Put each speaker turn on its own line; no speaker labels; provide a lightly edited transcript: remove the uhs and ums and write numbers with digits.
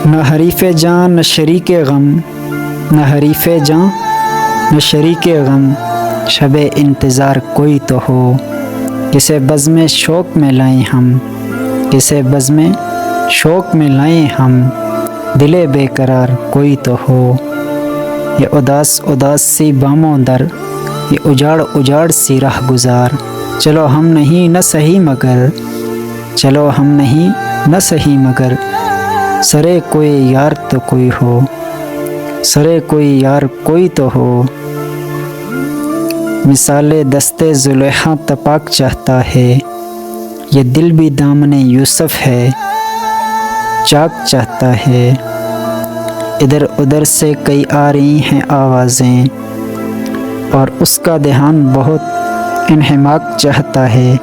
نہ حریف جاں نہ شریک غم، نہ حریف جاں نہ شریک غم، شب انتظار کوئی تو ہو، کسے بزم شوق میں لائیں ہم، کسے بزم شوق میں لائیں ہم، دل بے قرار کوئی تو ہو۔ یہ اداس اداس سی باموں در، یہ اجاڑ اجاڑ سی راہ گزار، چلو ہم نہیں نہ صحیح مگر، چلو ہم نہیں نہ صحیح مگر، سرے کوئی یار تو کوئی ہو، سرے کوئی یار کوئی تو ہو۔ مثال دستے زلیخا تپاک چاہتا ہے، یہ دل بھی دامن یوسف ہے، چاک چاہتا ہے۔ ادھر ادھر سے کئی آ رہی ہیں آوازیں، اور اس کا دھیان بہت انہماک چاہتا ہے۔